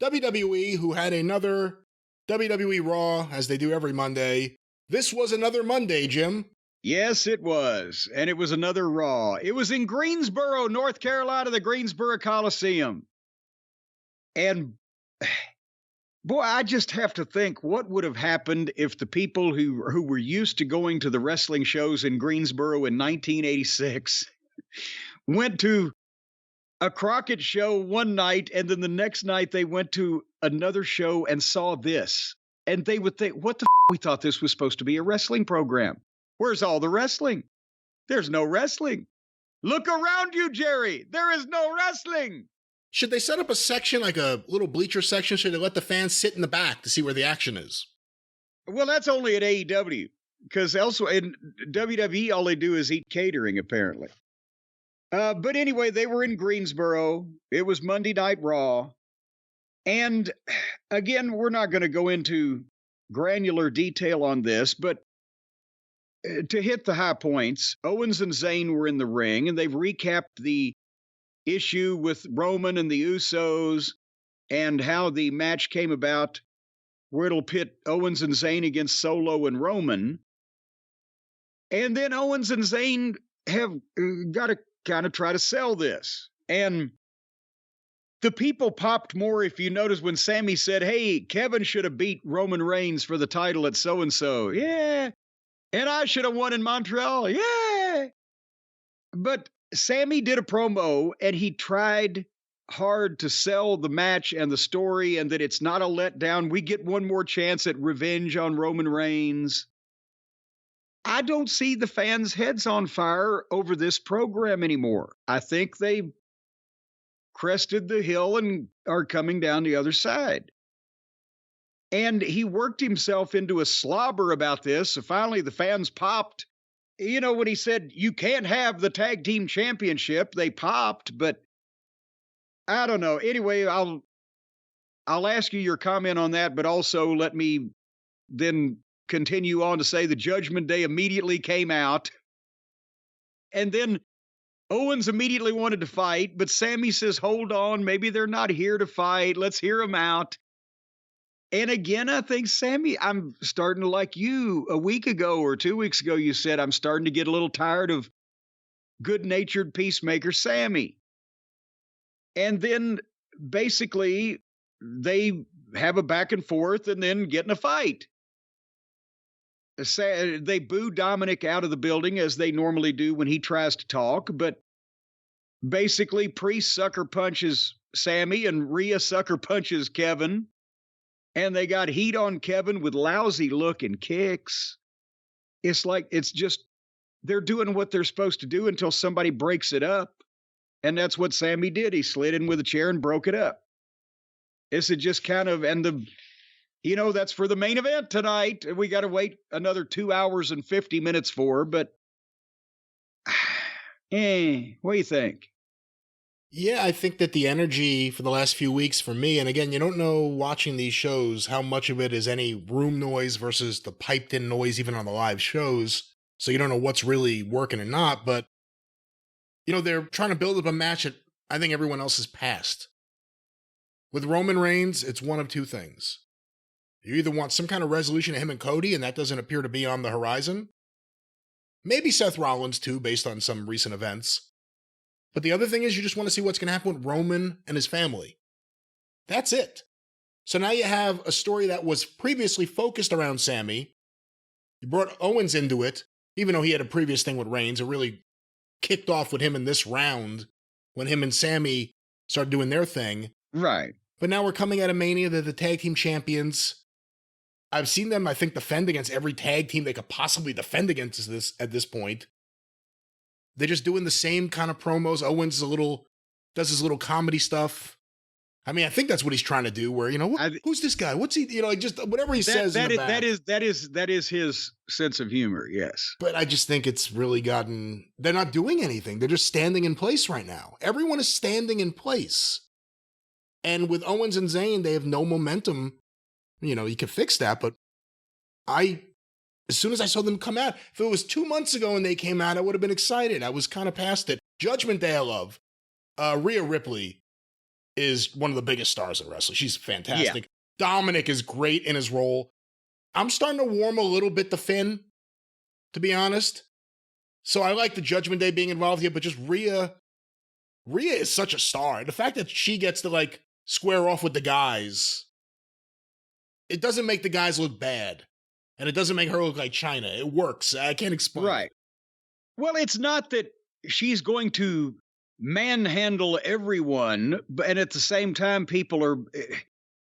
WWE, who had another WWE Raw, as they do every Monday. This was another Monday, Jim. Yes, it was. And it was another Raw. It was in Greensboro, North Carolina, the Greensboro Coliseum. And boy, I just have to think what would have happened if the people who were used to going to the wrestling shows in Greensboro in 1986 went to a Crockett show one night, and then the next night they went to another show and saw this. And they would think, what the we thought this was supposed to be a wrestling program. Where's all the wrestling? There's no wrestling. Look around you, Jerry. There is no wrestling. Should they set up a section, like a little bleacher section? Should they let the fans sit in the back to see where the action is? Well, that's only at AEW, because elsewhere in WWE, all they do is eat catering, apparently. But anyway, they were in Greensboro. It was Monday Night Raw. And again, we're not going to go into granular detail on this, but to hit the high points, Owens and Zayn were in the ring, and they've recapped the issue with Roman and the Usos and how the match came about, where it'll pit Owens and Zayn against Solo and Roman. And then Owens and Zayn have got to kind of try to sell this. And the people popped more, if you notice, when Sammy said, hey, Kevin should have beat Roman Reigns for the title at so-and-so. Yeah. And I should have won in Montreal. Yeah. But Sammy did a promo, and he tried hard to sell the match and the story, and that it's not a letdown. We get one more chance at revenge on Roman Reigns. I don't see the fans' heads on fire over this program anymore. I think they crested the hill and are coming down the other side. And he worked himself into a slobber about this. So finally the fans popped. You know, when he said, you can't have the tag team championship, they popped, but I don't know. Anyway, I'll ask you your comment on that, but also let me then continue on to say the Judgment Day immediately came out. And then Owens immediately wanted to fight, but Sammy says, hold on, maybe they're not here to fight. Let's hear them out. And again, I think, Sammy, I'm starting to, like you a week ago or 2 weeks ago, you said, I'm starting to get a little tired of good-natured peacemaker Sammy. And then basically they have a back and forth and then get in a fight. They boo Dominic out of the building, as they normally do when he tries to talk, but basically Priest sucker punches Sammy and Rhea sucker punches Kevin. And they got heat on Kevin with lousy looking kicks. It's like, it's just, they're doing what they're supposed to do until somebody breaks it up. And that's what Sammy did. He slid in with a chair and broke it up. This is just kind of, and that's for the main event tonight. We got to wait another 2 hours and 50 minutes for, but what do you think? Yeah, I think that the energy for the last few weeks for me, and again, you don't know watching these shows how much of it is any room noise versus the piped in noise, even on the live shows. So you don't know what's really working and not, but they're trying to build up a match that I think everyone else has passed. With Roman Reigns, it's one of two things. You either want some kind of resolution to him and Cody, and that doesn't appear to be on the horizon. Maybe Seth Rollins too, based on some recent events. But the other thing is you just want to see what's going to happen with Roman and his family. That's it. So now you have a story that was previously focused around Sammy. You brought Owens into it, even though he had a previous thing with Reigns. It really kicked off with him in this round when him and Sammy started doing their thing. Right. But now we're coming at a Mania. They're the tag team champions. I've seen them, I think, defend against every tag team they could possibly defend against at this point. They're just doing the same kind of promos. Owens does his little comedy stuff. I mean, I think that's what he's trying to do. Where who's this guy? What's he? Just whatever he says. That is his sense of humor. Yes, but I just think it's really gotten. They're not doing anything. They're just standing in place right now. Everyone is standing in place, and with Owens and Zayn, they have no momentum. You could fix that, but as soon as I saw them come out, if it was 2 months ago and they came out, I would have been excited. I was kind of past it. Judgment Day, I love. Rhea Ripley. is one of the biggest stars in wrestling. She's fantastic. Yeah. Dominic is great in his role. I'm starting to warm a little bit to Finn, to be honest. So I like the Judgment Day being involved here, but just Rhea is such a star. The fact that she gets to like square off with the guys, it doesn't make the guys look bad. And it doesn't make her look like China. It works. I can't explain. Right. Well, it's not that she's going to manhandle everyone, and at the same time, people are...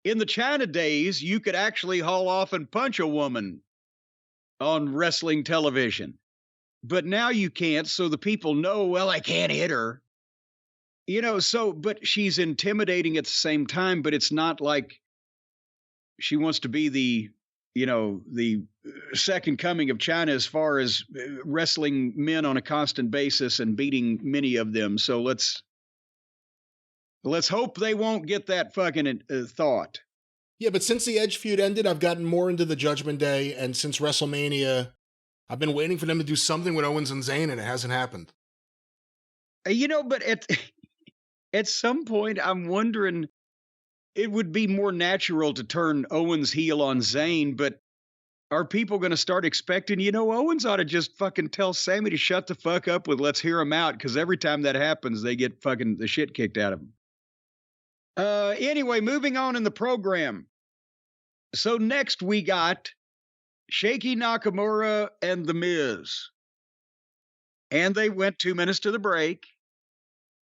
In the China days, you could actually haul off and punch a woman on wrestling television. But now you can't, so the people know, well, I can't hit her. You know, so, but she's intimidating at the same time, but it's not like she wants to be the second coming of China as far as wrestling men on a constant basis and beating many of them. So let's hope they won't get that fucking thought. Yeah, but since the Edge feud ended, I've gotten more into the Judgment Day, and since WrestleMania, I've been waiting for them to do something with Owens and Zayn, and it hasn't happened. But at some point, I'm wondering, it would be more natural to turn Owens heel on Zayn, but are people going to start expecting, Owens ought to just fucking tell Sammy to shut the fuck up with let's hear him out, because every time that happens, they get fucking the shit kicked out of them. Anyway, moving on in the program. So next we got Shaky Nakamura and The Miz. And they went 2 minutes to the break.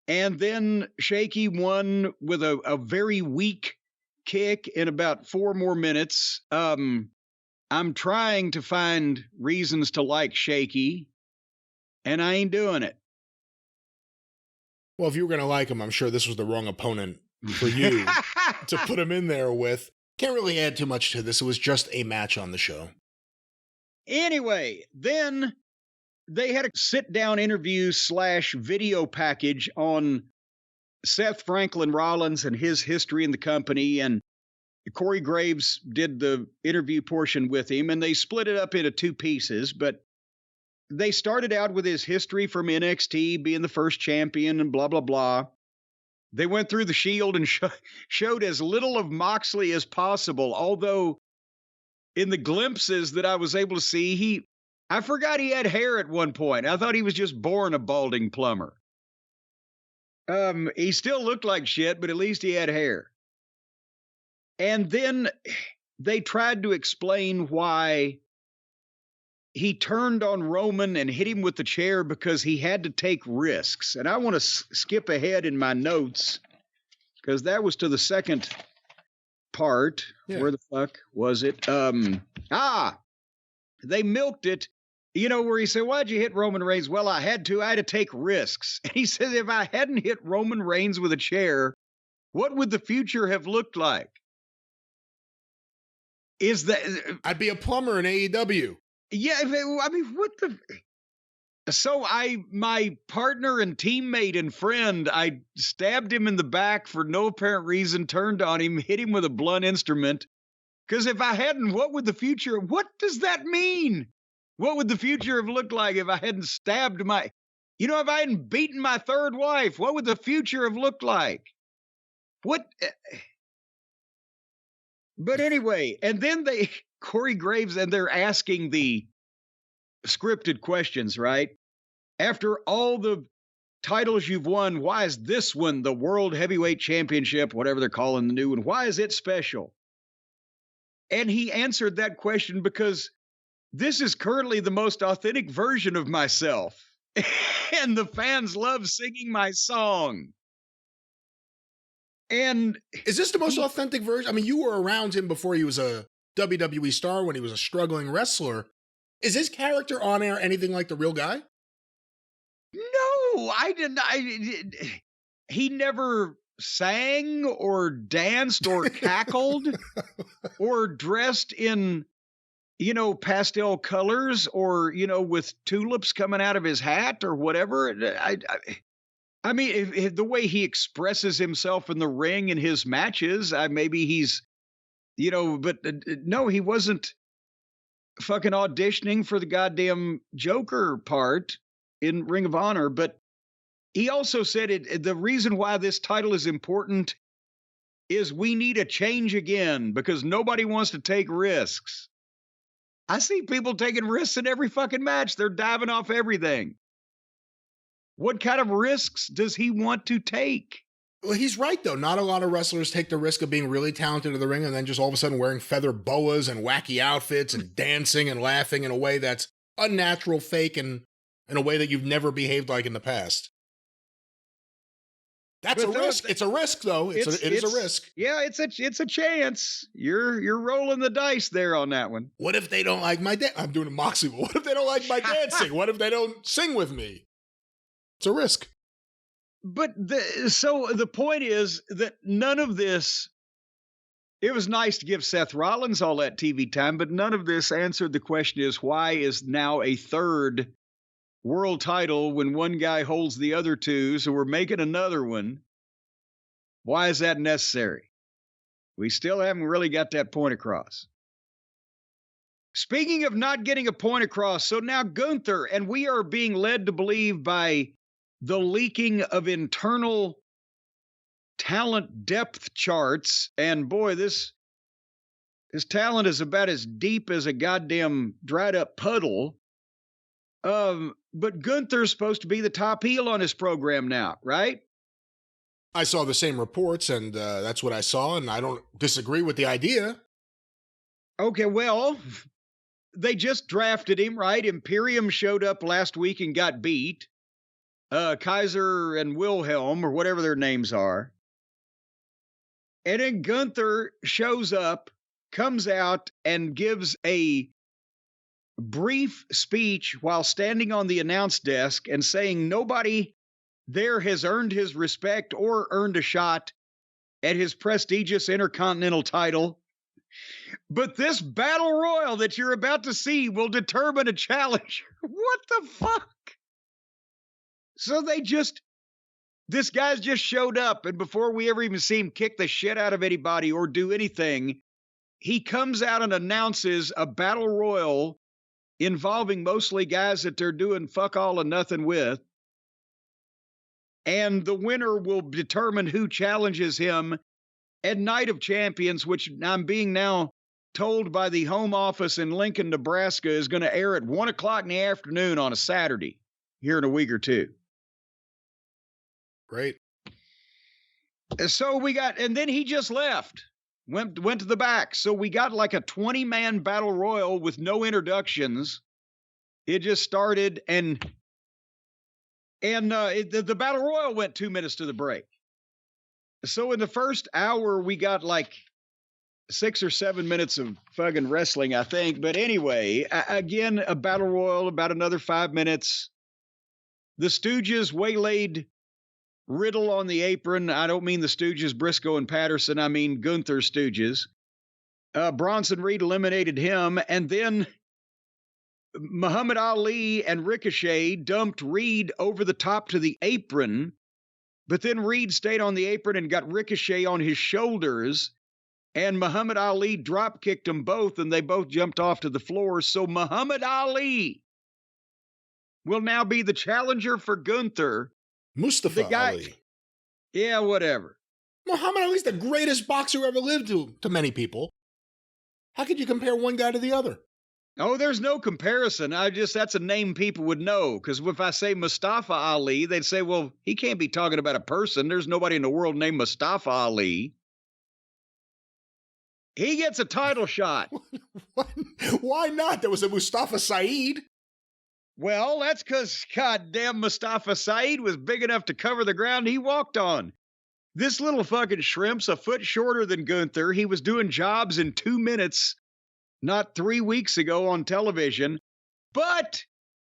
And then Shaky won with a very weak kick in about 4 more minutes. I'm trying to find reasons to like Shaky, and I ain't doing it. Well, if you were going to like him, I'm sure this was the wrong opponent for you to put him in there with. Can't really add too much to this. It was just a match on the show. Anyway, then they had a sit-down interview / video package on Seth Franklin Rollins and his history in the company, and Corey Graves did the interview portion with him, and they split it up into 2 pieces, but they started out with his history from NXT, being the first champion and blah, blah, blah. They went through the Shield and showed as little of Moxley as possible, although in the glimpses that I was able to see, I forgot he had hair at one point. I thought he was just born a balding plumber. He still looked like shit, but at least he had hair. And then they tried to explain why he turned on Roman and hit him with the chair because he had to take risks. And I want to skip ahead in my notes because that was to the second part. Yeah. Where the fuck was it? They milked it, where he said, why'd you hit Roman Reigns? Well, I had to take risks. And he says, if I hadn't hit Roman Reigns with a chair, what would the future have looked like? I'd be a plumber in AEW. Yeah, I mean, what the... So my partner and teammate and friend, I stabbed him in the back for no apparent reason, turned on him, hit him with a blunt instrument. Because if I hadn't, what does that mean? What would the future have looked like if I hadn't stabbed if I hadn't beaten my third wife? What would the future have looked like? What? But anyway, and then Corey Graves, and they're asking the scripted questions, right? After all the titles you've won, why is this one the World Heavyweight Championship, whatever they're calling the new one? Why is it special? And he answered that question because this is currently the most authentic version of myself. And the fans love singing my song. And is this the most authentic version? I mean, you were around him before he was a WWE star, when he was a struggling wrestler. Is his character on air anything like the real guy? No, I didn't. He never sang or danced or cackled or dressed in, pastel colors or, with tulips coming out of his hat or whatever. I mean, if the way he expresses himself in the ring in his matches, maybe he's, but no, he wasn't fucking auditioning for the goddamn Joker part in Ring of Honor. But he also said the reason why this title is important is we need a change again because nobody wants to take risks. I see people taking risks in every fucking match. They're diving off everything. What kind of risks does he want to take? Well, he's right, though. Not a lot of wrestlers take the risk of being really talented in the ring and then just all of a sudden wearing feather boas and wacky outfits and dancing and laughing in a way that's unnatural, fake, and in a way that you've never behaved like in the past. That's a risk. It's a risk, though. It is a risk. Yeah, it's a chance. You're rolling the dice there on that one. What if they don't like my dance? I'm doing a Moxley. What if they don't like my dancing? What if they don't sing with me? It's a risk. But so the point is that none of this, it was nice to give Seth Rollins all that TV time, but none of this answered the question is why is now a third world title when one guy holds the other two, so we're making another one. Why is that necessary? We still haven't really got that point across. Speaking of not getting a point across, so now Gunther, and we are being led to believe by the leaking of internal talent depth charts, and boy, this talent is about as deep as a goddamn dried up puddle. But Gunther's supposed to be the top heel on his program now, right? I saw the same reports, and that's what I saw, and I don't disagree with the idea. Okay, well, they just drafted him, right? Imperium showed up last week and got beat. Kaiser and Wilhelm, or whatever their names are. And then Gunther shows up, comes out, and gives a brief speech while standing on the announce desk and saying nobody there has earned his respect or earned a shot at his prestigious Intercontinental title. But this battle royal that you're about to see will determine a challenger. What the fuck? So this guy's just showed up, and before we ever even see him kick the shit out of anybody or do anything, he comes out and announces a battle royal involving mostly guys that they're doing fuck all and nothing with. And the winner will determine who challenges him at Night of Champions, which I'm being now told by the home office in Lincoln, Nebraska, is going to air at 1 o'clock in the afternoon on a Saturday here in a week or two. Great. So and then he just left, went to the back. So we got like a 20-man battle royal with no introductions. It just started, and the battle royal went 2 minutes to the break. So in the first hour, we got like 6 or 7 minutes of fucking wrestling, I think. But anyway, again, a battle royal, about another 5 minutes. The Stooges waylaid Riddle on the apron. I don't mean the Stooges, Briscoe and Patterson. I mean Gunther Stooges. Bronson Reed eliminated him. And then Muhammad Ali and Ricochet dumped Reed over the top to the apron. But then Reed stayed on the apron and got Ricochet on his shoulders. And Muhammad Ali drop kicked them both, and they both jumped off to the floor. So Muhammad Ali will now be the challenger for Gunther. Mustafa Ali. Yeah, whatever. Muhammad Ali's the greatest boxer who ever lived to many people. How could you compare one guy to the other? Oh, there's no comparison. That's a name people would know. Because if I say Mustafa Ali, they'd say, well, he can't be talking about a person. There's nobody in the world named Mustafa Ali. He gets a title shot. Why not? There was a Mustafa Saeed. Well, that's because goddamn Mustafa Saeed was big enough to cover the ground he walked on. This little fucking shrimp's a foot shorter than Gunther. He was doing jobs in 2 minutes not 3 weeks ago on television. But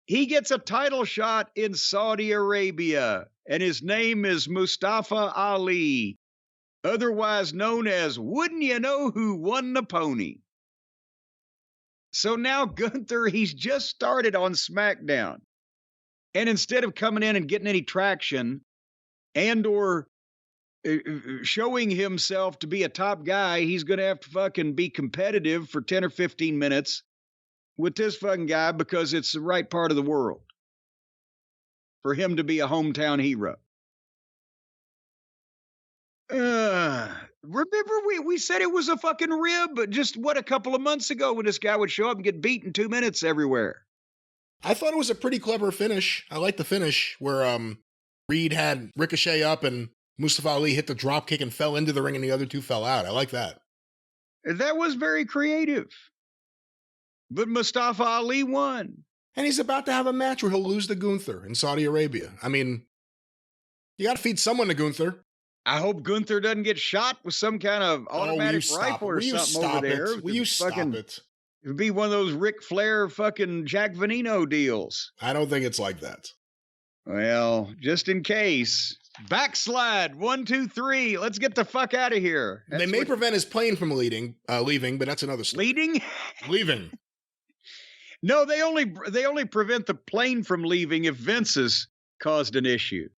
he gets a title shot in Saudi Arabia, and his name is Mustafa Ali, otherwise known as Wouldn't You Know Who Won the Pony? So now Gunther, he's just started on SmackDown. And instead of coming in and getting any traction and or showing himself to be a top guy, he's going to have to fucking be competitive for 10 or 15 minutes with this fucking guy because it's the right part of the world for him to be a hometown hero. Remember, we said it was a fucking rib, but just a couple of months ago when this guy would show up and get beat in 2 minutes everywhere. I thought it was a pretty clever finish. I like the finish where Reed had Ricochet up and Mustafa Ali hit the drop kick and fell into the ring and the other two fell out. I like that. That was very creative. But Mustafa Ali won. And he's about to have a match where he'll lose to Gunther in Saudi Arabia. I mean, you got to feed someone to Gunther. I hope Gunther doesn't get shot with some kind of automatic rifle or something over there. Will you stop it? It would be one of those Ric Flair fucking Jack Veneno deals. I don't think it's like that. Well, just in case. Backslide. 1, 2, 3. Let's get the fuck out of here. They may prevent his plane from leaving, but that's another story. Leaving. No, they only prevent the plane from leaving if Vince has caused an issue.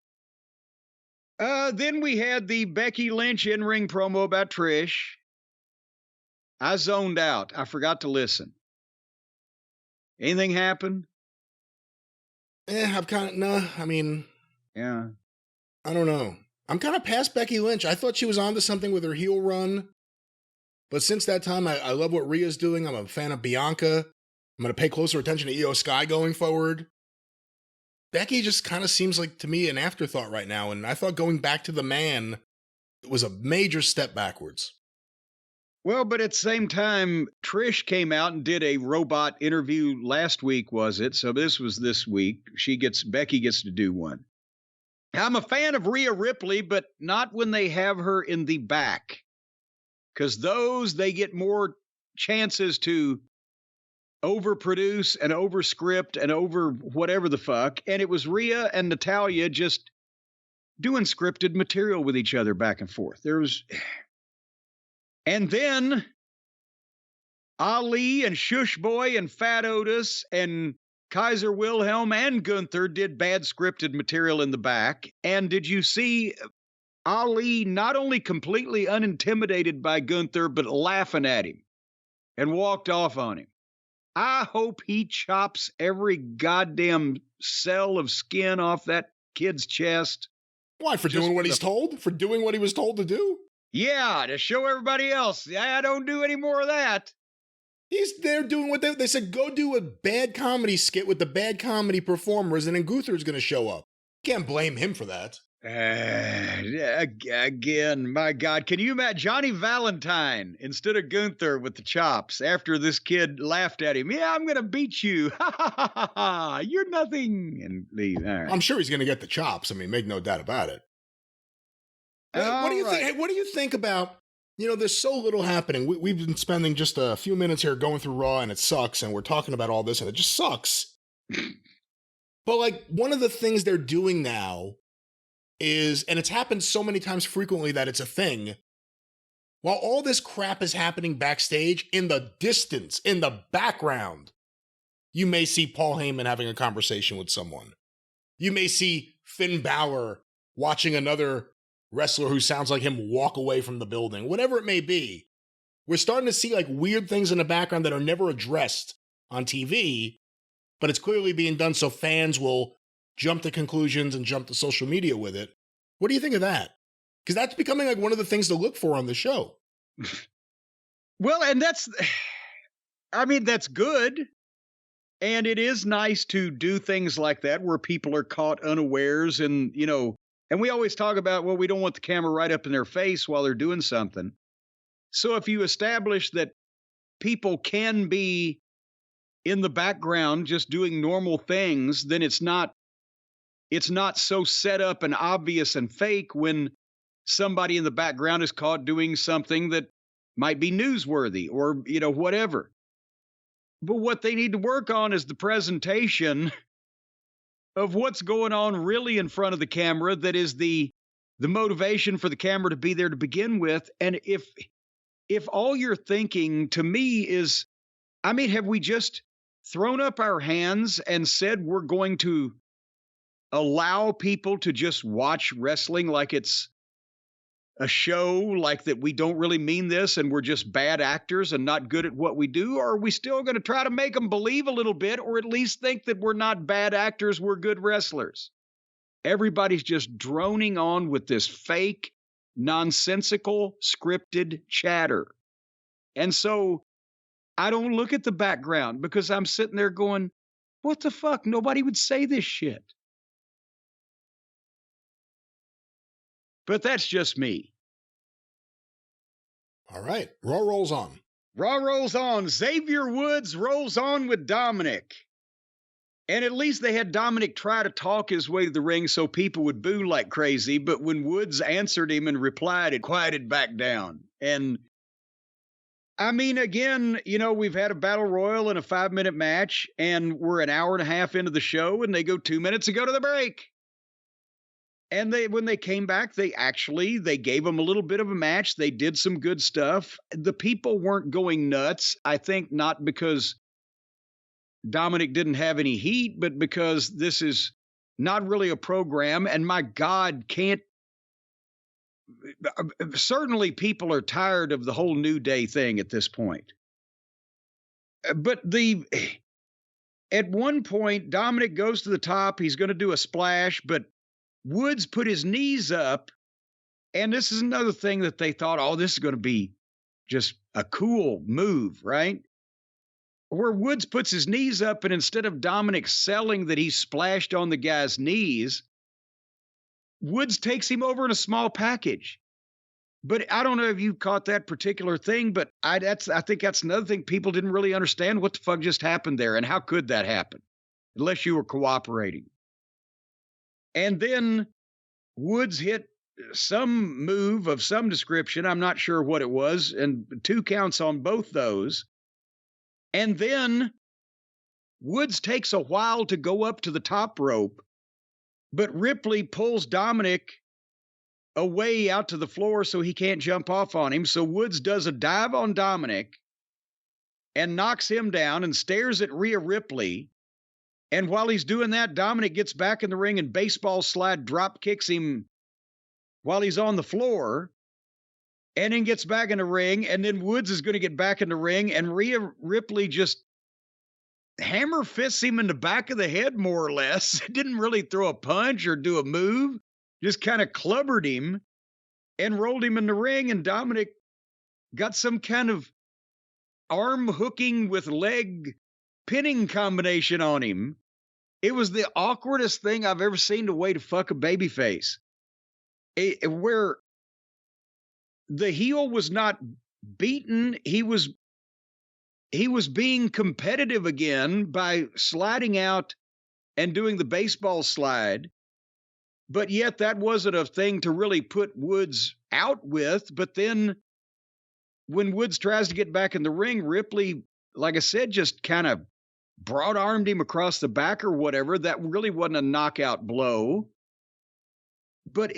Then we had the Becky Lynch in-ring promo about Trish. I zoned out. I forgot to listen. Anything happen? Yeah, I don't know. I'm kind of past Becky Lynch. I thought she was onto something with her heel run. But since that time, I love what Rhea's doing. I'm a fan of Bianca. I'm going to pay closer attention to Io Sky going forward. Becky just kind of seems like, to me, an afterthought right now. And I thought going back to the man was a major step backwards. Well, but at the same time, Trish came out and did a robot interview last week, was it? So this was this week. Becky gets to do one. I'm a fan of Rhea Ripley, but not when they have her in the back. Because they get more chances to overproduce and overscript and over whatever the fuck. And it was Rhea and Natalya just doing scripted material with each other back and forth. And then Ali and Shush Boy and Fat Otis and Kaiser Wilhelm and Gunther did bad scripted material in the back. And did you see Ali not only completely unintimidated by Gunther, but laughing at him and walked off on him? I hope he chops every goddamn cell of skin off that kid's chest. Why, for doing what he's told? For doing what he was told to do? Yeah, to show everybody else. I don't do any more of that. He's there doing what they said, go do a bad comedy skit with the bad comedy performers, and then Gunther's going to show up. Can't blame him for that. Again, my God, can you imagine Johnny Valentine instead of Gunther with the chops after this kid laughed at him? Yeah, I'm going to beat you. Ha ha ha ha ha. You're nothing. And leave. All right. I'm sure he's going to get the chops. I mean, make no doubt about it. What do you think? Hey, what do you think about, there's so little happening. We've been spending just a few minutes here going through Raw and it sucks. And we're talking about all this and it just sucks. But one of the things they're doing now is, and it's happened so many times frequently that it's a thing, while all this crap is happening backstage, in the distance, in the background, you may see Paul Heyman having a conversation with someone. You may see Finn Balor watching another wrestler who sounds like him walk away from the building, whatever it may be. We're starting to see weird things in the background that are never addressed on TV, but it's clearly being done so fans will jump to conclusions and jump to social media with it. What do you think of that? Because that's becoming one of the things to look for on the show. Well, and that's good. And it is nice to do things like that where people are caught unawares and, and we always talk about, well, we don't want the camera right up in their face while they're doing something. So if you establish that people can be in the background just doing normal things, then it's not so set up and obvious and fake when somebody in the background is caught doing something that might be newsworthy or, whatever. But what they need to work on is the presentation of what's going on really in front of the camera. That is the motivation for the camera to be there to begin with. And if all you're thinking to me is, have we just thrown up our hands and said we're going to allow people to just watch wrestling like it's a show, like that we don't really mean this and we're just bad actors and not good at what we do? Or are we still going to try to make them believe a little bit, or at least think that we're not bad actors, we're good wrestlers? Everybody's just droning on with this fake nonsensical, scripted chatter. And so I don't look at the background because I'm sitting there going, what the fuck? Nobody would say this shit. But that's just me. All right. Raw rolls on. Raw rolls on. Xavier Woods rolls on with Dominic. And at least they had Dominic try to talk his way to the ring so people would boo like crazy. But when Woods answered him and replied, it quieted back down. And I mean, again, we've had a battle royal and a 5-minute match, and we're an hour and a half into the show, and they go 2 minutes and go to the break. And when they came back, they gave them a little bit of a match. They did some good stuff. The people weren't going nuts. I think not because Dominic didn't have any heat, but because this is not really a program. And my God, certainly people are tired of the whole New Day thing at this point. But at one point, Dominic goes to the top. He's going to do a splash, but Woods put his knees up, and this is another thing that they thought, oh, this is going to be just a cool move, right? Where Woods puts his knees up, and instead of Dominic selling that he splashed on the guy's knees, Woods takes him over in a small package. But I don't know if you caught that particular thing, but I think that's another thing. People didn't really understand what the fuck just happened there, and how could that happen unless you were cooperating. And then Woods hit some move of some description. I'm not sure what it was, and 2 counts on both those. And then Woods takes a while to go up to the top rope, but Ripley pulls Dominic away out to the floor so he can't jump off on him. So Woods does a dive on Dominic and knocks him down and stares at Rhea Ripley. And while he's doing that, Dominic gets back in the ring and baseball slide drop kicks him while he's on the floor, and then gets back in the ring. And then Woods is going to get back in the ring, and Rhea Ripley just hammer fists him in the back of the head, more or less. Didn't really throw a punch or do a move, just kind of clubbered him and rolled him in the ring. And Dominic got some kind of arm hooking with leg pinning combination on him. It was the awkwardest thing I've ever seen the way to fuck a babyface. Where the heel was not beaten, he was being competitive again by sliding out and doing the baseball slide. But yet that wasn't a thing to really put Woods out with. But then when Woods tries to get back in the ring, Ripley, like I said, just kind of broad-armed him across the back or whatever. That really wasn't a knockout blow. But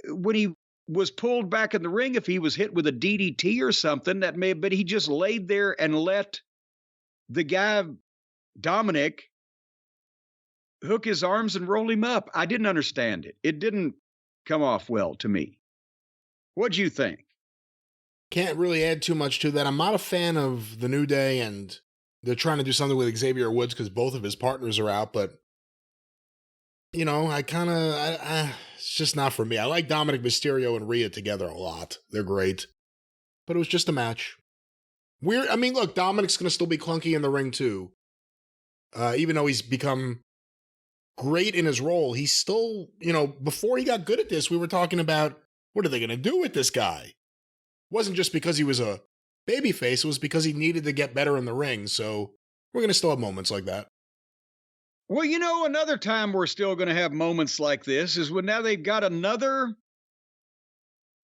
when he was pulled back in the ring, if he was hit with a DDT or something, that may have been, he just laid there and let the guy, Dominic, hook his arms and roll him up. I didn't understand it. It didn't come off well to me. What'd you think? Can't really add too much to that. I'm not a fan of the New Day, and they're trying to do something with Xavier Woods because both of his partners are out, but it's just not for me. I like Dominic Mysterio and Rhea together a lot. They're great. But it was just a match. Look, Dominic's going to still be clunky in the ring too. Even though he's become great in his role, he's still, before he got good at this, we were talking about, what are they going to do with this guy? It wasn't just because he was a babyface, it was because he needed to get better in the ring. So we're going to still have moments like that. Well, another time we're still going to have moments like this is when now they've got another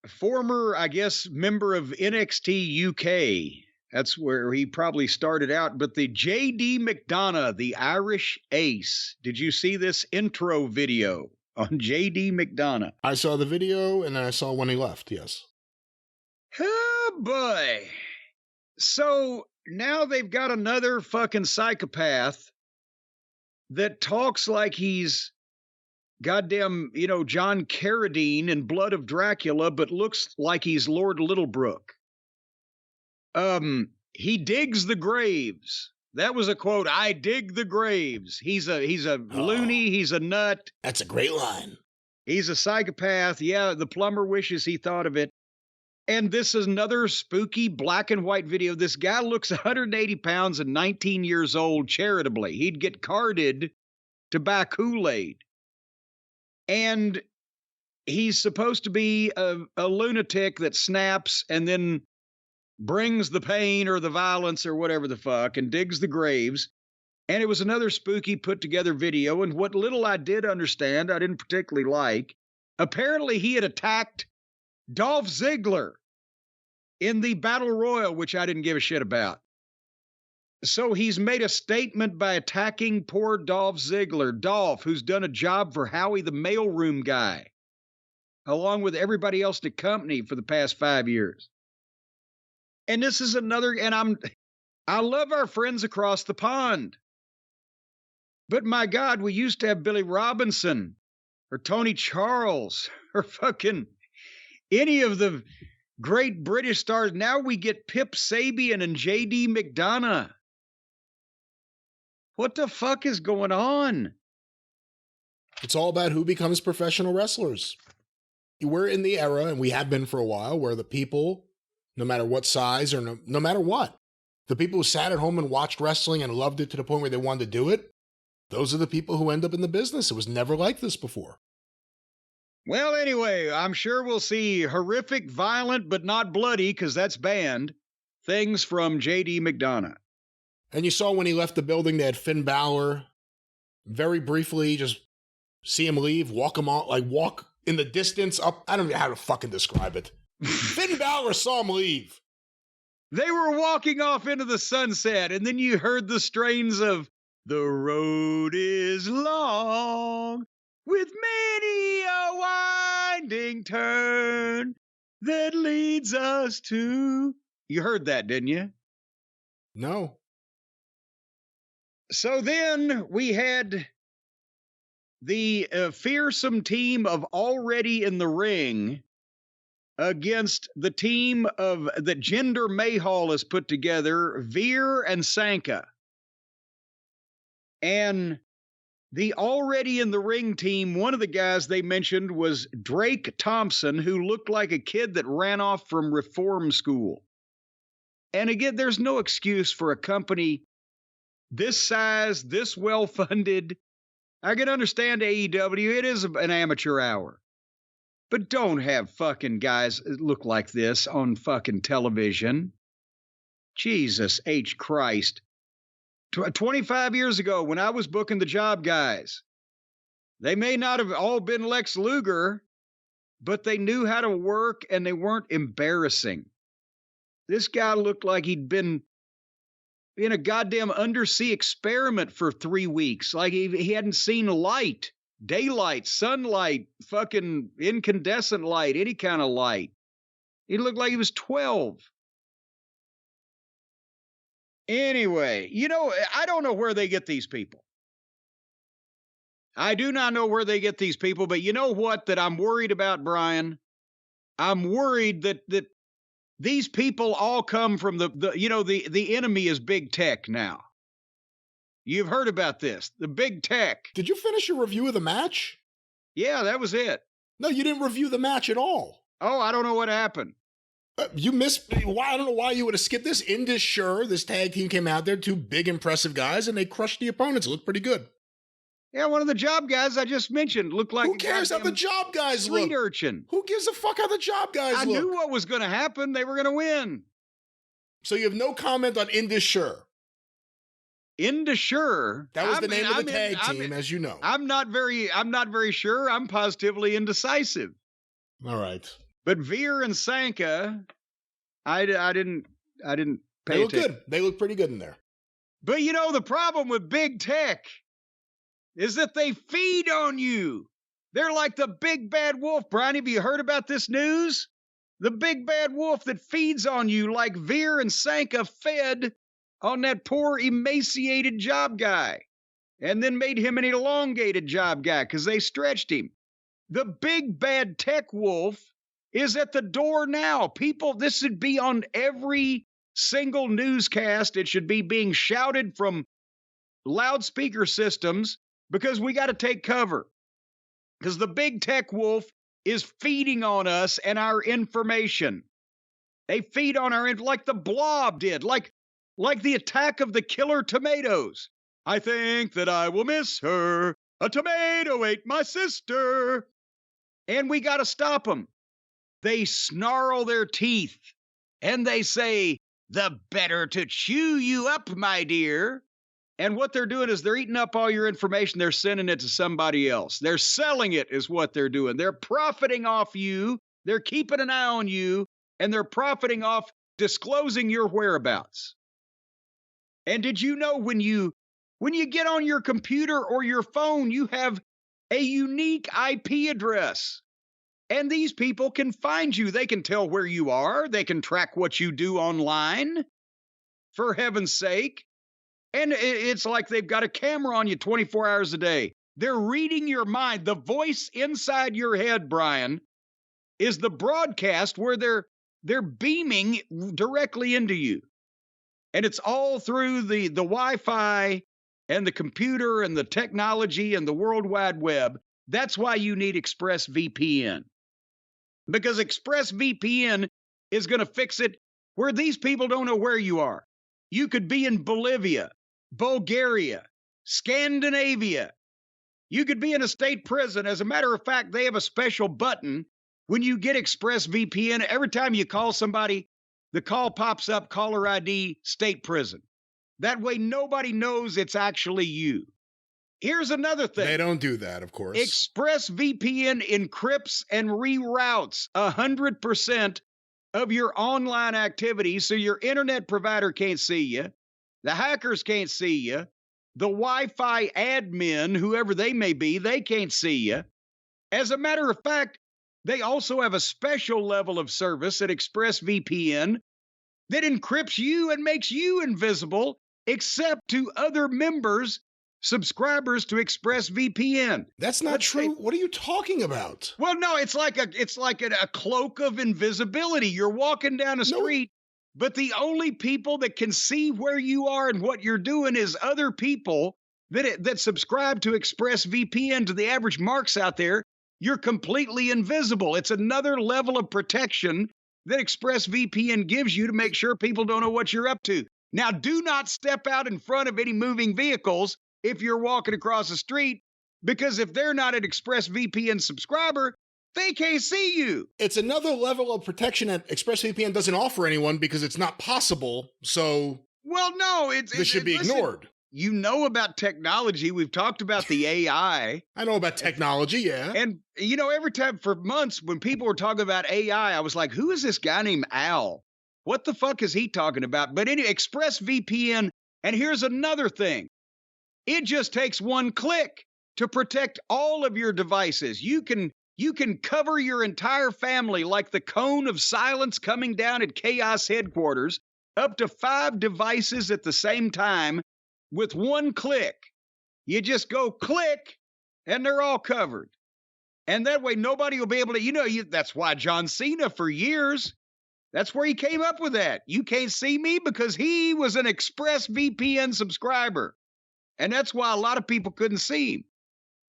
former, I guess, member of NXT UK. That's where he probably started out. But the JD McDonough, the Irish Ace. Did you see this intro video on JD McDonough? I saw the video and I saw when he left, yes. Oh, boy. So now they've got another fucking psychopath that talks like he's goddamn, John Carradine in Blood of Dracula, but looks like he's Lord Littlebrook. He digs the graves. That was a quote. I dig the graves. He's a loony. He's a nut. That's a great line. He's a psychopath. Yeah, the plumber wishes he thought of it. And this is another spooky black and white video. This guy looks 180 pounds and 19 years old charitably. He'd get carded to buy Kool-Aid. And he's supposed to be a lunatic that snaps and then brings the pain or the violence or whatever the fuck and digs the graves. And it was another spooky put together video. And what little I did understand, I didn't particularly like. Apparently he had attacked Dolph Ziggler in the Battle Royal, which I didn't give a shit about. So he's made a statement by attacking poor Dolph Ziggler. Dolph, who's done a job for Howie the mailroom guy, along with everybody else at the company for the past 5 years. And this is another, and I love our friends across the pond. But my God, we used to have Billy Robinson or Tony Charles or fucking any of the great British stars. Now we get Pip Sabian and J.D. McDonough. What the fuck is going on? It's all about who becomes professional wrestlers. We're in the era, and we have been for a while, where the people, no matter what size or no matter what, the people who sat at home and watched wrestling and loved it to the point where they wanted to do it, those are the people who end up in the business. It was never like this before. Well, anyway, I'm sure we'll see horrific, violent, but not bloody, because that's banned, things from J.D. McDonough. And you saw when he left the building, they had Finn Balor very briefly just see him leave, walk him out, like walk in the distance up. I don't know how to fucking describe it. Finn Balor saw him leave. They were walking off into the sunset, and then you heard the strains of "The road is long, with many a winding turn that leads us to..." You heard that, didn't you? No. So then we had the fearsome team of Already in the Ring against the team of that Jinder Mahal has put together, Veer and Sanka. And the Already in the Ring team, one of the guys they mentioned was Drake Thompson, who looked like a kid that ran off from reform school. And again, there's no excuse for a company this size, this well-funded. I can understand AEW. It is an amateur hour. But don't have fucking guys look like this on fucking television. Jesus H. Christ. 25 years ago, when I was booking the job guys, they may not have all been Lex Luger, but they knew how to work and they weren't embarrassing. This guy looked like he'd been in a goddamn undersea experiment for 3 weeks. Like he hadn't seen light, daylight, sunlight, fucking incandescent light, any kind of light. He looked like he was 12. Anyway, you know, I don't know where they get these people. I do not know where they get these people, but you know what that I'm worried about, Brian? I'm worried that these people all come from the enemy is big tech now. You've heard about this, the big tech. Did you finish your review of the match? Yeah, that was it. No, you didn't review the match at all. Oh, I don't know what happened. You missed. Why? I don't know why you would have skipped this. Indus Sure, this tag team came out there, two big, impressive guys, and they crushed the opponents. It looked pretty good. Yeah, one of the job guys I just mentioned looked like who cares how the job guys look? Street urchin. Who gives a fuck how the job guys look? I knew what was going to happen. They were going to win. So you have no comment on Indus Sure. Indus Sure. That was the name of the tag team, as you know. I'm not very sure. I'm positively indecisive. All right. But Veer and Sanka, I didn't pay attention. They look good. They look pretty good in there. But you know, the problem with big tech is that they feed on you. They're like the big bad wolf. Brian, have you heard about this news? The big bad wolf that feeds on you like Veer and Sanka fed on that poor emaciated job guy and then made him an elongated job guy because they stretched him. The big bad tech wolf is at the door now. People, this should be on every single newscast. It should be being shouted from loudspeaker systems because we got to take cover. because the big tech wolf is feeding on us and our information. They feed on like the blob did, like the attack of the killer tomatoes. I think that I will miss her. A tomato ate my sister. And we got to stop them. They snarl their teeth and they say, the better to chew you up, my dear. And what they're doing is they're eating up all your information. They're sending it to somebody else. They're selling it is what they're doing. They're profiting off you. They're keeping an eye on you. And they're profiting off disclosing your whereabouts. And did you know when you get on your computer or your phone, you have a unique IP address? And these people can find you. They can tell where you are. They can track what you do online, for heaven's sake. And it's like they've got a camera on you 24 hours a day. They're reading your mind. The voice inside your head, Brian, is the broadcast where they're beaming directly into you. And it's all through the Wi-Fi and the computer and the technology and the World Wide Web. That's why you need ExpressVPN. Because ExpressVPN is going to fix it where these people don't know where you are. You could be in Bolivia, Bulgaria, Scandinavia. You could be in a state prison. As a matter of fact, they have a special button when you get ExpressVPN. Every time you call somebody, the call pops up, caller ID, state prison. That way, nobody knows it's actually you. Here's another thing. They don't do that, of course. ExpressVPN encrypts and reroutes 100% of your online activity, so your internet provider can't see you, the hackers can't see you, the Wi-Fi admin, whoever they may be, they can't see you. As a matter of fact, they also have a special level of service at ExpressVPN that encrypts you and makes you invisible, except to other members, subscribers to ExpressVPN. That's not true. What are you talking about? Well, no, it's like a cloak of invisibility. You're walking down a street, but the only people that can see where you are and what you're doing is other people that subscribe to ExpressVPN. To the average marks out there, you're completely invisible. It's another level of protection that ExpressVPN gives you to make sure people don't know what you're up to. Now, do not step out in front of any moving vehicles if you're walking across the street, because if they're not an ExpressVPN subscriber, they can't see you. It's another level of protection that ExpressVPN doesn't offer anyone because it's not possible. So, well, no, this should be ignored. You know about technology. We've talked about the AI. I know about technology, yeah. And, you know, every time for months when people were talking about AI, I was like, who is this guy named Al? What the fuck is he talking about? But anyway, ExpressVPN, and here's another thing. It just takes one click to protect all of your devices. You can cover your entire family like the cone of silence coming down at Chaos headquarters, up to 5 devices at the same time with one click. You just go click and they're all covered. And that way nobody will be able to, that's why John Cena for years, that's where he came up with that. You can't see me because he was an ExpressVPN subscriber. And that's why a lot of people couldn't see him.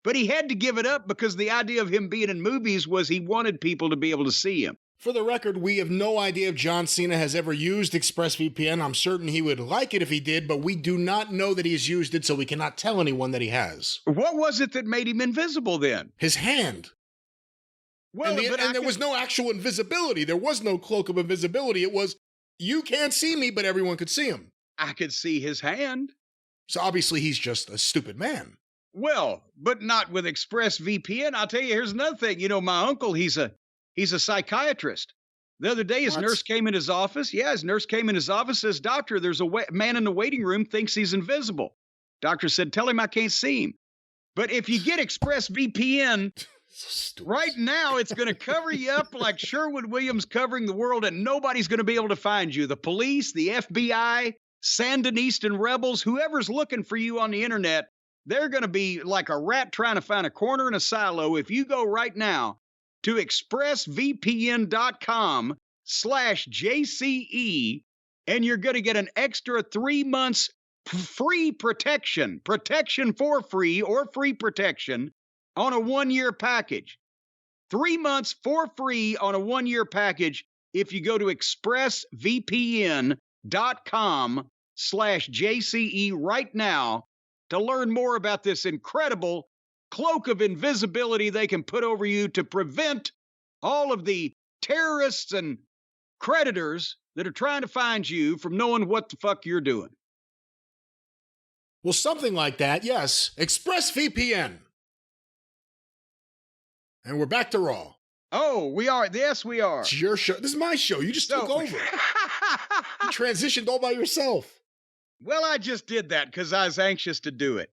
But he had to give it up because the idea of him being in movies was he wanted people to be able to see him. For the record, we have no idea if John Cena has ever used ExpressVPN. I'm certain he would like it if he did, but we do not know that he's used it, so we cannot tell anyone that he has. What was it that made him invisible then? His hand. Well, and there was no actual invisibility. There was no cloak of invisibility. It was, you can't see me, but everyone could see him. I could see his hand. So obviously he's just a stupid man. Well, but not with ExpressVPN. I'll tell you, here's another thing. You know, my uncle, he's a psychiatrist. The other day, his nurse came in his office. Yeah, his nurse came in his office, says, doctor, there's a man in the waiting room thinks he's invisible. Doctor said, tell him I can't see him. But if you get ExpressVPN, right now, it's going to cover you up like Sherwood Williams covering the world, and nobody's going to be able to find you. The police, the FBI, Sandinistan rebels, whoever's looking for you on the internet, they're going to be like a rat trying to find a corner in a silo. If you go right now to expressvpn.com/JCE, and you're going to get an extra 3 months free protection for free or free protection on a 1-year package. 3 months for free on a 1-year package if you go to expressvpn.com/JCE right now to learn more about this incredible cloak of invisibility they can put over you to prevent all of the terrorists and creditors that are trying to find you from knowing what the fuck you're doing. Well, something like that, yes. ExpressVPN. And we're back to Raw. Oh, we are. Yes, we are. It's your show. This is my show. You just took over. You transitioned all by yourself. Well, I just did that because I was anxious to do it.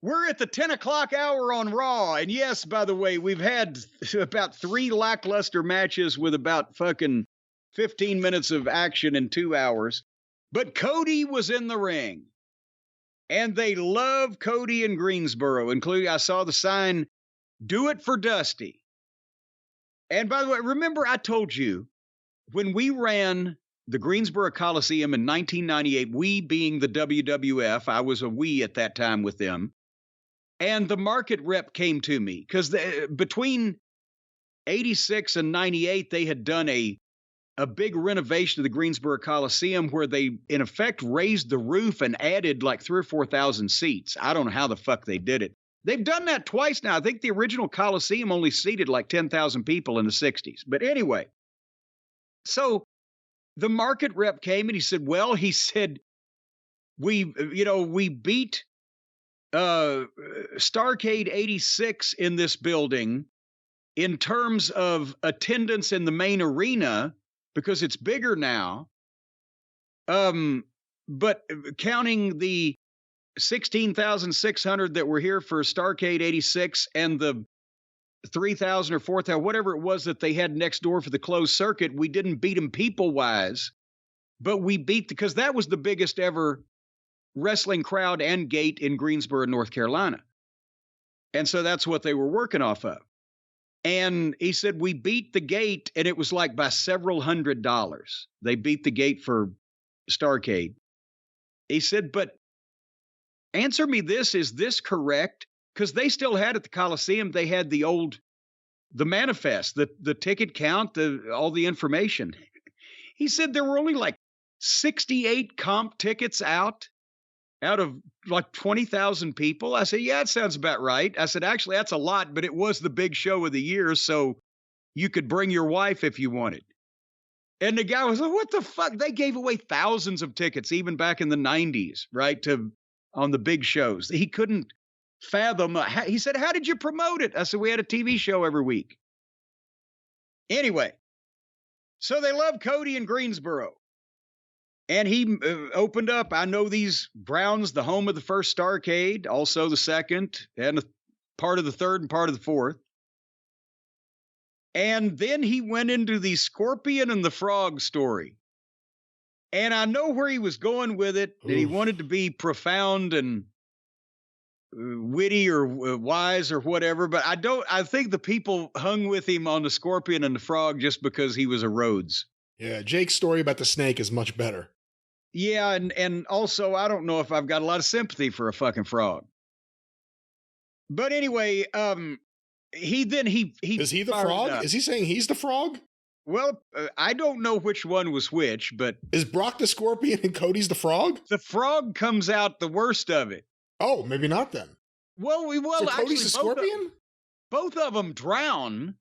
We're at the 10 o'clock hour on Raw. And yes, by the way, we've had about 3 lackluster matches with about fucking 15 minutes of action in 2 hours. But Cody was in the ring. And they love Cody in Greensboro, including I saw the sign, "Do it for Dusty." And by the way, remember I told you when we ran the Greensboro Coliseum in 1998, we being the WWF, I was a we at that time with them. And the market rep came to me because between 86 and 98, they had done a big renovation of the Greensboro Coliseum where they, in effect, raised the roof and added like 3,000 or 4,000 seats. I don't know how the fuck they did it. They've done that twice now. I think the original Coliseum only seated like 10,000 people in the 60s. But anyway, so the market rep came and he said, well, he said, we beat Starrcade 86 in this building in terms of attendance in the main arena because it's bigger now. But counting the 16,600 that were here for Starrcade 86 and the 3,000 or 4,000, whatever it was that they had next door for the closed circuit, we didn't beat them people-wise, but we beat, because that was the biggest ever wrestling crowd and gate in Greensboro, North Carolina. And so that's what they were working off of. And he said, we beat the gate, and it was like by several $100s. They beat the gate for Starrcade. He said, but answer me this, is this correct? Because they still had at the Coliseum, they had the manifest, the ticket count, all the information. He said there were only like 68 comp tickets out of like 20,000 people. I said, yeah, it sounds about right. I said, actually, that's a lot, but it was the big show of the year, so you could bring your wife if you wanted. And the guy was like, what the fuck? They gave away thousands of tickets, even back in the 90s, right, on the big shows. He couldn't fathom. He said, how did you promote it? I said, we had a TV show every week. Anyway, so they love Cody in Greensboro. And he opened up, I know these grounds, the home of the first Starrcade, also the second, and a part of the third and part of the fourth. And then he went into the Scorpion and the Frog story. And I know where he was going with it, that he wanted to be profound and witty or wise or whatever, but I think the people hung with him on the Scorpion and the Frog just because he was a Rhodes. Yeah, Jake's story about the snake is much better. Yeah, and also I don't know if I've got a lot of sympathy for a fucking frog. But anyway, he is he the frog? Is he saying he's the frog? Well, I don't know which one was which, but is Brock the Scorpion and Cody's the frog? The frog comes out the worst of it. Oh, maybe not then. Well, so actually, Cody's the Scorpion? Both of them drown,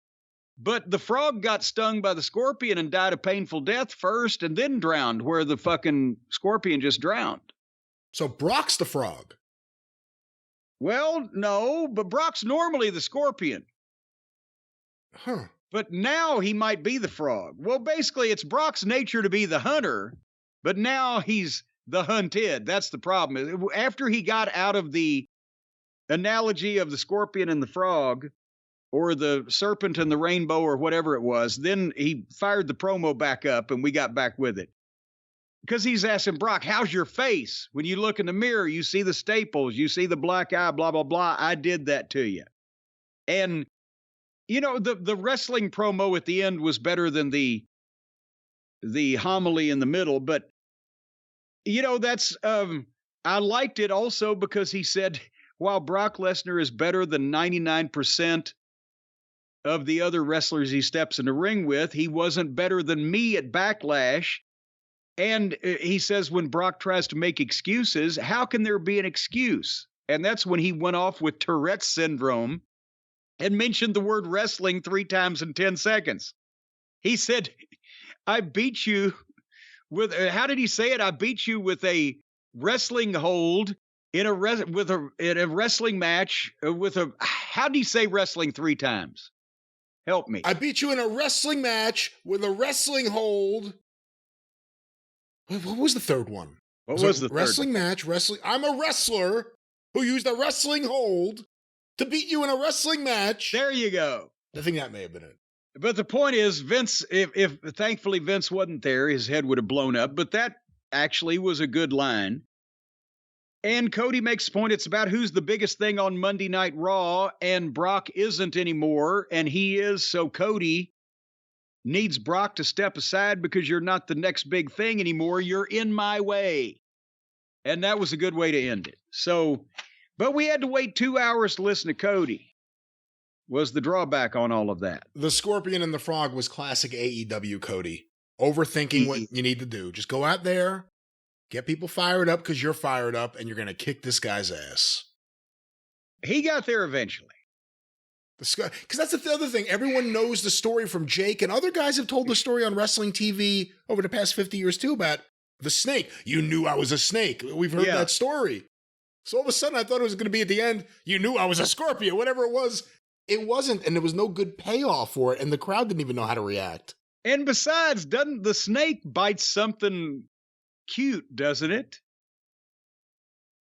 but the frog got stung by the Scorpion and died a painful death first and then drowned, where the fucking Scorpion just drowned. So Brock's the frog. Well, no, but Brock's normally the Scorpion. Huh. But now he might be the frog. Well, basically, it's Brock's nature to be the hunter, but now he's the hunted. That's the problem. After he got out of the analogy of the Scorpion and the frog, or the serpent and the rainbow, or whatever it was, then he fired the promo back up and we got back with it. Because he's asking Brock, how's your face? When you look in the mirror, you see the staples, you see the black eye, blah, blah, blah. I did that to you. And, you know, the wrestling promo at the end was better than the homily in the middle. But, you know, that's, I liked it also because he said, while Brock Lesnar is better than 99% of the other wrestlers he steps in the ring with, he wasn't better than me at Backlash. And he says when Brock tries to make excuses, how can there be an excuse? And that's when he went off with Tourette's syndrome and mentioned the word wrestling 3 times in 10 seconds. He said, I beat you with, how did he say it? I beat you with a wrestling hold in a wrestling match how do you say wrestling 3 times? Help me. I beat you in a wrestling match with a wrestling hold. What was the third one? What was the wrestling third match, wrestling? I'm a wrestler who used a wrestling hold to beat you in a wrestling match. There you go. I think that may have been it. But the point is, Vince, if thankfully Vince wasn't there, his head would have blown up. But that actually was a good line. And Cody makes the point, it's about who's the biggest thing on Monday Night Raw, and Brock isn't anymore, and he is. So Cody needs Brock to step aside because you're not the next big thing anymore. You're in my way. And that was a good way to end it. So, but we had to wait 2 hours to listen to Cody. Was the drawback on all of that. The Scorpion and the Frog was classic AEW Cody. Overthinking what you need to do. Just go out there, get people fired up because you're fired up, and you're going to kick this guy's ass. He got there eventually. Because that's the other thing. Everyone knows the story from Jake, and other guys have told the story on wrestling TV over the past 50 years too about the snake. You knew I was a snake. We've heard that story. So all of a sudden, I thought it was going to be at the end, you knew I was a Scorpion, whatever it was. It wasn't, and there was no good payoff for it, and the crowd didn't even know how to react. And besides, doesn't the snake bite something cute, doesn't it?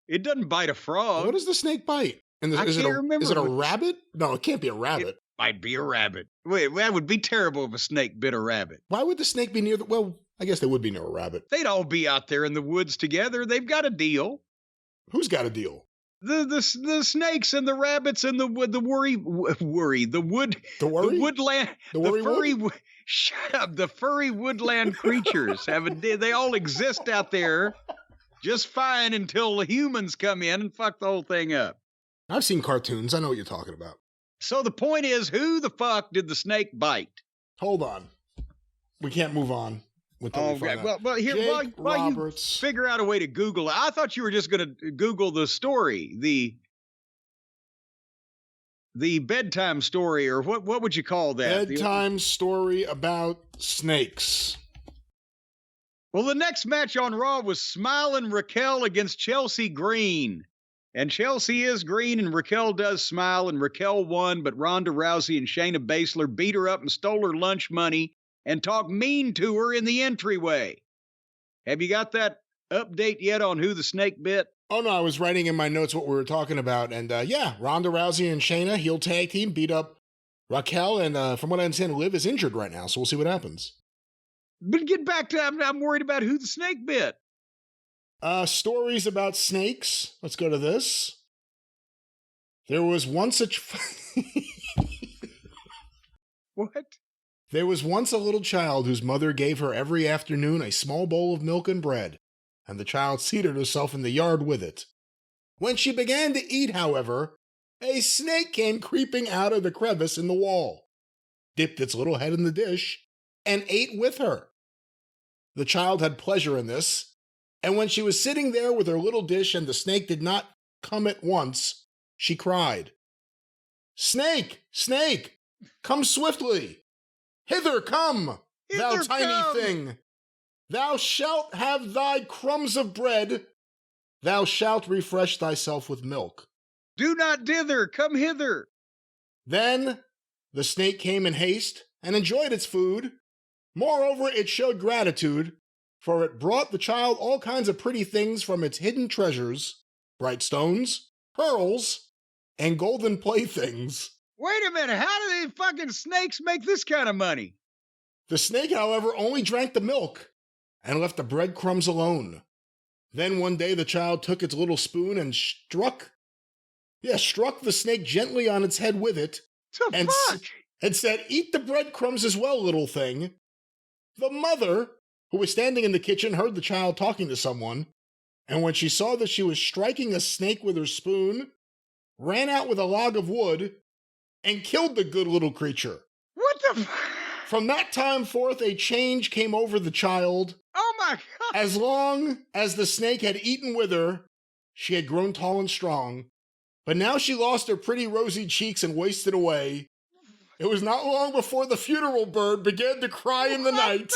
It doesn't bite a frog. What does the snake bite? And I can't remember. Is it a rabbit? No, it can't be a rabbit. It might be a rabbit. Wait, that would be terrible if a snake bit a rabbit. Why would the snake be near the... Well, I guess they would be near a rabbit. They'd all be out there in the woods together. They've got a deal. Who's got a deal? The snakes and the rabbits and the furry woodland creatures they all exist out there just fine until the humans come in and fuck the whole thing up. I've seen cartoons. I know what you're talking about. So the point is, who the fuck did the snake bite? Hold on. We can't move on. Okay. Well, here, while you figure out a way to Google it, I thought you were just going to Google the story, the bedtime story, or what would you call that? Bedtime story about snakes. Well, the next match on Raw was Smiling Raquel against Chelsea Green. And Chelsea is green, and Raquel does smile, and Raquel won, but Ronda Rousey and Shayna Baszler beat her up and stole her lunch money and talk mean to her in the entryway. Have you got that update yet on who the snake bit? Oh, no, I was writing in my notes what we were talking about. And Ronda Rousey and Shayna, heel tag team, beat up Raquel. And from what I understand, Liv is injured right now, so we'll see what happens. But get back to, I'm worried about who the snake bit. Stories about snakes. Let's go to this. There was once a... What? There was once a little child whose mother gave her every afternoon a small bowl of milk and bread, and the child seated herself in the yard with it. When she began to eat, however, a snake came creeping out of the crevice in the wall, dipped its little head in the dish, and ate with her. The child had pleasure in this, and when she was sitting there with her little dish and the snake did not come at once, she cried, "Snake, snake, come swiftly! Hither come, thou tiny thing! Thou shalt have thy crumbs of bread. Thou shalt refresh thyself with milk. Do not dither, come hither." Then the snake came in haste and enjoyed its food. Moreover, it showed gratitude, for it brought the child all kinds of pretty things from its hidden treasures, bright stones, pearls, and golden playthings. Wait a minute, how do these fucking snakes make this kind of money? The snake, however, only drank the milk and left the breadcrumbs alone. Then one day the child took its little spoon and struck the snake gently on its head with it, and said, "Eat the breadcrumbs as well, little thing." The mother, who was standing in the kitchen, heard the child talking to someone, and when she saw that she was striking a snake with her spoon, ran out with a log of wood, and killed the good little creature. What the? From that time forth, a change came over the child. Oh my God. As long as the snake had eaten with her, she had grown tall and strong. But now she lost her pretty rosy cheeks and wasted away. It was not long before the funeral bird began to cry in the night,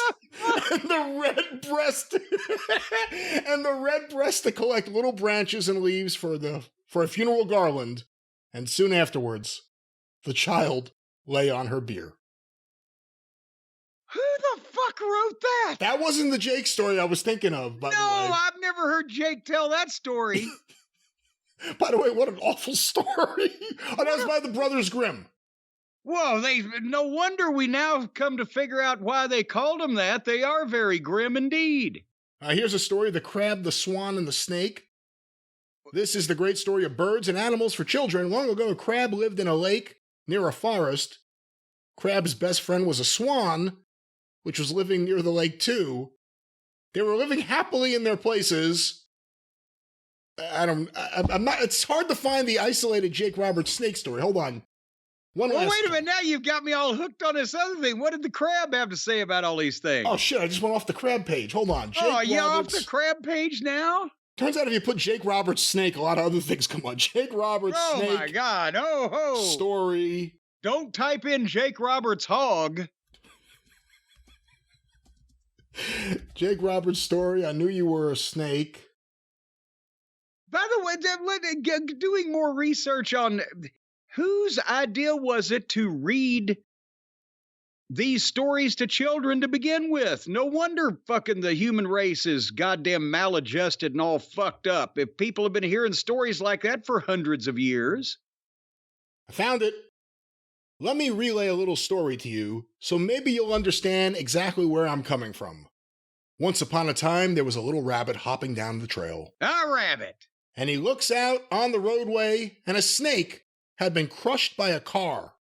and the red breast to collect little branches and leaves for a funeral garland. And soon afterwards, the child lay on her bier. Who the fuck wrote that? That wasn't the Jake story I was thinking of, by the way. No, I've never heard Jake tell that story. By the way, what an awful story. Oh, that was by the Brothers Grimm. Whoa, no wonder we now come to figure out why they called them that. They are very grim indeed. Here's a story of the crab, the swan, and the snake. This is the great story of birds and animals for children. Long ago, a crab lived in a lake near a forest. Crab's best friend was a swan, which was living near the lake too. They were living happily in their places. It's hard to find the isolated Jake Roberts snake story. Hold on. Wait a minute. Now you've got me all hooked on this other thing. What did the crab have to say about all these things? Oh, shit. I just went off the crab page. Hold on. Off the crab page now? Turns out if you put Jake Roberts snake, a lot of other things come on. Jake Roberts snake. Oh, my God. Oh, ho. Story. Don't type in Jake Roberts hog. Jake Roberts story. I knew you were a snake. By the way, doing more research on whose idea was it to read these stories to children to begin with? No wonder fucking the human race is goddamn maladjusted and all fucked up. If people have been hearing stories like that for hundreds of years. I found it. Let me relay a little story to you, so maybe you'll understand exactly where I'm coming from. Once upon a time, there was a little rabbit hopping down the trail. A rabbit! And he looks out on the roadway, and a snake had been crushed by a car.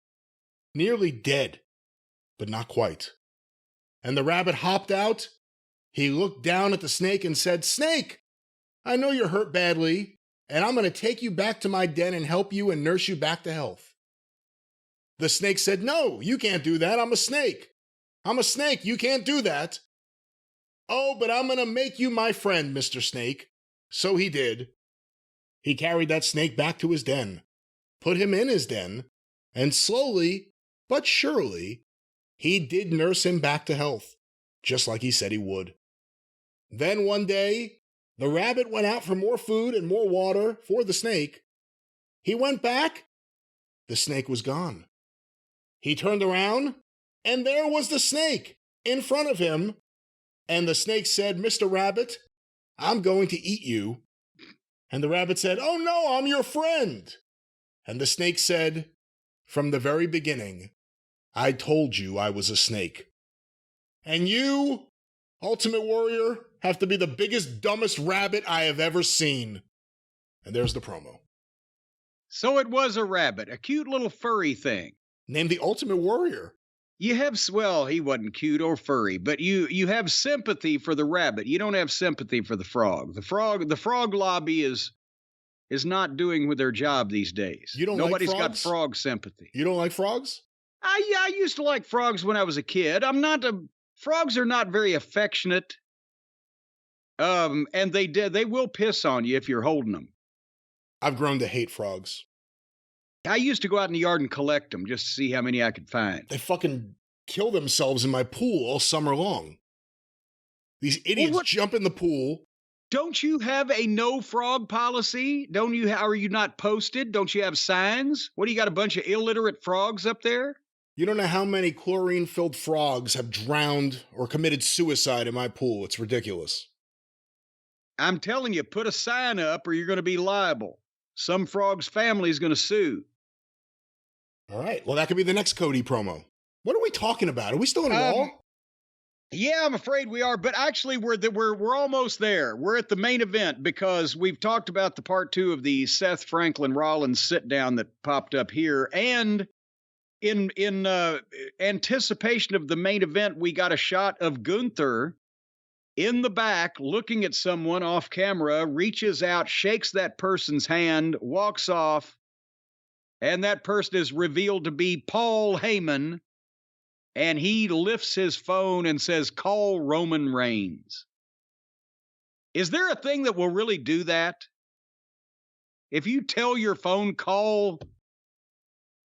Nearly dead, but not quite. And the rabbit hopped out. He looked down at the snake and said, "Snake, I know you're hurt badly, and I'm going to take you back to my den and help you and nurse you back to health." The snake said, "No, you can't do that. I'm a snake. I'm a snake. You can't do that." "Oh, but I'm going to make you my friend, Mr. Snake." So he did. He carried that snake back to his den, put him in his den, and slowly, but surely, he did nurse him back to health, just like he said he would. Then one day, the rabbit went out for more food and more water for the snake. He went back. The snake was gone. He turned around, and there was the snake in front of him. And the snake said, "Mr. Rabbit, I'm going to eat you." And the rabbit said, "Oh no, I'm your friend." And the snake said, "From the very beginning, I told you I was a snake. And you, Ultimate Warrior, have to be the biggest, dumbest rabbit I have ever seen." And there's the promo. So it was a rabbit, a cute little furry thing. Named the Ultimate Warrior. You have, well, he wasn't cute or furry, but you have sympathy for the rabbit. You don't have sympathy for the frog. The frog lobby is not doing with their job these days. You don't Nobody's like got frogs? frog sympathy. You don't like frogs? I used to like frogs when I was a kid. Frogs are not very affectionate. And they will piss on you if you're holding them. I've grown to hate frogs. I used to go out in the yard and collect them just to see how many I could find. They fucking kill themselves in my pool all summer long. These idiots jump in the pool. Don't you have a no frog policy? Are you not posted? Don't you have signs? What do you got, a bunch of illiterate frogs up there? You don't know how many chlorine-filled frogs have drowned or committed suicide in my pool. It's ridiculous. I'm telling you, put a sign up or you're going to be liable. Some frog's family is going to sue. All right. Well, that could be the next Cody promo. What are we talking about? Are we still in Raw? Yeah, I'm afraid we are. But actually, we're almost there. We're at the main event because we've talked about the part 2 of the Seth Franklin Rollins sit down that popped up here, and in anticipation of the main event, we got a shot of Gunther in the back looking at someone off camera, reaches out, shakes that person's hand, walks off. And that person is revealed to be Paul Heyman. And he lifts his phone and says, "Call Roman Reigns." Is there a thing that will really do that? If you tell your phone, call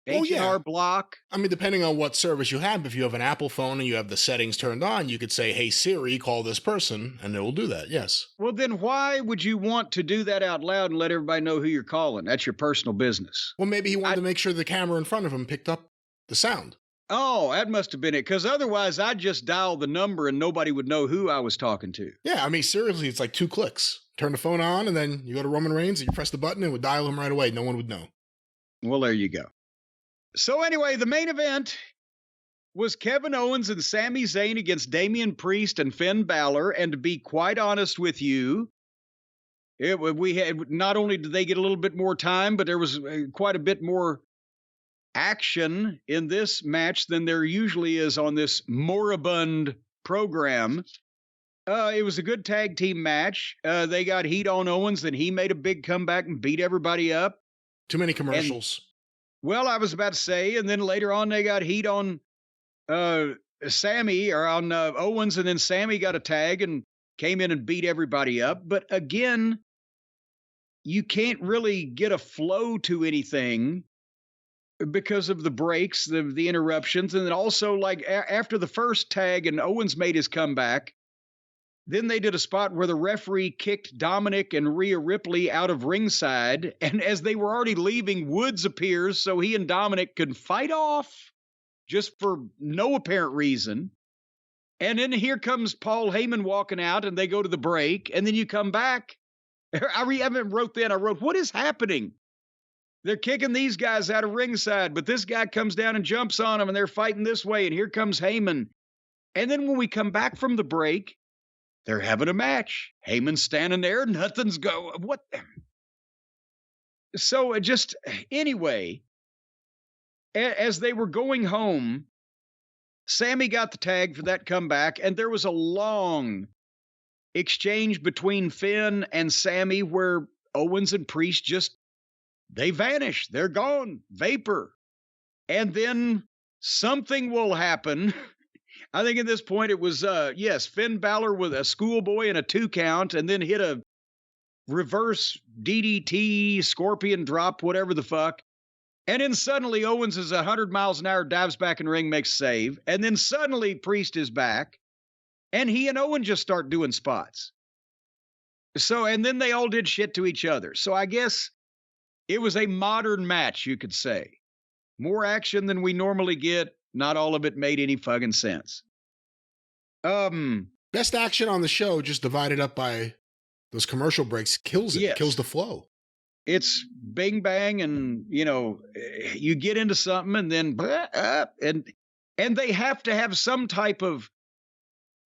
H&R Block. I mean, depending on what service you have, if you have an Apple phone and you have the settings turned on, you could say, "Hey Siri, call this person," and it will do that, yes. Well, then why would you want to do that out loud and let everybody know who you're calling? That's your personal business. Well, maybe he wanted to make sure the camera in front of him picked up the sound. Oh, that must have been it, because otherwise I'd just dial the number and nobody would know who I was talking to. Yeah, I mean, seriously, it's like 2 clicks. Turn the phone on, and then you go to Roman Reigns, and you press the button, and it would dial him right away. No one would know. Well, there you go. So anyway, the main event was Kevin Owens and Sami Zayn against Damian Priest and Finn Balor. And to be quite honest with you, we had not only did they get a little bit more time, but there was quite a bit more action in this match than there usually is on this moribund program. It was a good tag team match. They got heat on Owens, then he made a big comeback and beat everybody up. Too many commercials. Well, I was about to say, and then later on they got heat on Sammy or on Owens, and then Sammy got a tag and came in and beat everybody up. But again, you can't really get a flow to anything because of the breaks, the interruptions, and then also like after the first tag and Owens made his comeback, then they did a spot where the referee kicked Dominic and Rhea Ripley out of ringside. And as they were already leaving, Woods appears so he and Dominic could fight off just for no apparent reason. And then here comes Paul Heyman walking out and they go to the break. And then you come back. I wrote, what is happening? They're kicking these guys out of ringside, but this guy comes down and jumps on them and they're fighting this way. And here comes Heyman. And then when we come back from the break, they're having a match. Heyman's standing there. Nothing's going. What? So anyway, as they were going home, Sammy got the tag for that comeback. And there was a long exchange between Finn and Sammy where Owens and Priest they vanish. They're gone. Vapor. And then something will happen. I think at this point it was, Finn Balor with a schoolboy and a 2 count and then hit a reverse DDT, scorpion drop, whatever the fuck. And then suddenly Owens is 100 miles an hour, dives back in the ring, makes a save. And then suddenly Priest is back and he and Owen just start doing spots. So, and then they all did shit to each other. So I guess it was a modern match, you could say. More action than we normally get. Not all of it made any fucking sense. Best action on the show, just divided up by those commercial breaks, kills it. Yes. Kills the flow. It's bing bang, and you get into something, and then and they have to have some type of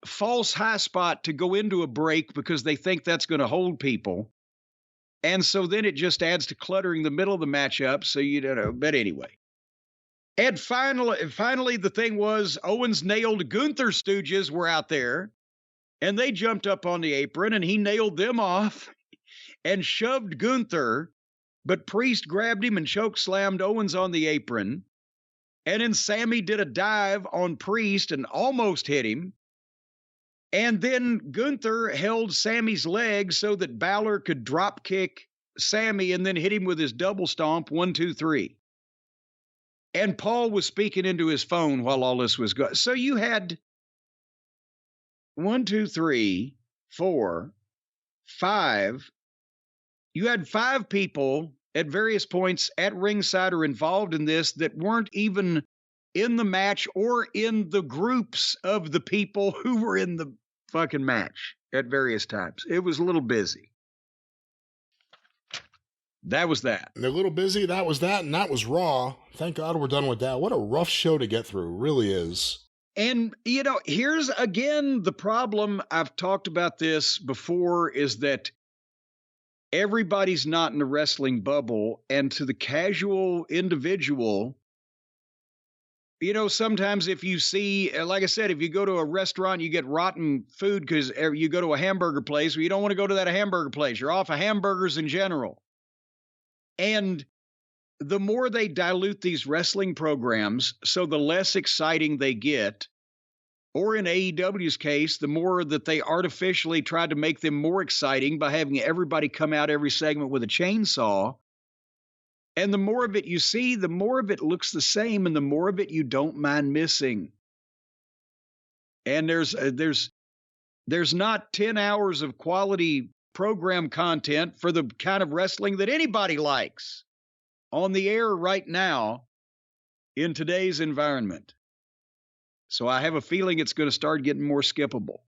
false high spot to go into a break because they think that's going to hold people, and so then it just adds to cluttering the middle of the match up. So you don't know, but anyway. And finally, the thing was Owens nailed Gunther's Stooges were out there, and they jumped up on the apron, and he nailed them off and shoved Gunther, but Priest grabbed him and choke slammed Owens on the apron. And then Sammy did a dive on Priest and almost hit him. And then Gunther held Sammy's leg so that Balor could drop kick Sammy and then hit him with his double stomp, 1, 2, 3. And Paul was speaking into his phone while all this was going. So you had 1, 2, 3, 4, 5. You had 5 people at various points at ringside or involved in this that weren't even in the match or in the groups of the people who were in the fucking match at various times. It was a little busy. That was that. They're a little busy. That was that. And that was Raw. Thank God we're done with that. What a rough show to get through. Really is. And, here's again the problem. I've talked about this before, is that everybody's not in the wrestling bubble. And to the casual individual, sometimes if you see, like I said, if you go to a restaurant, you get rotten food because you go to a hamburger place, well, you don't want to go to that hamburger place. You're off of hamburgers in general. And the more they dilute these wrestling programs, so the less exciting they get. Or in AEW's case, the more that they artificially try to make them more exciting by having everybody come out every segment with a chainsaw. And the more of it you see, the more of it looks the same, and the more of it you don't mind missing. And there's not 10 hours of quality program content for the kind of wrestling that anybody likes on the air right now in today's environment. So I have a feeling it's going to start getting more skippable.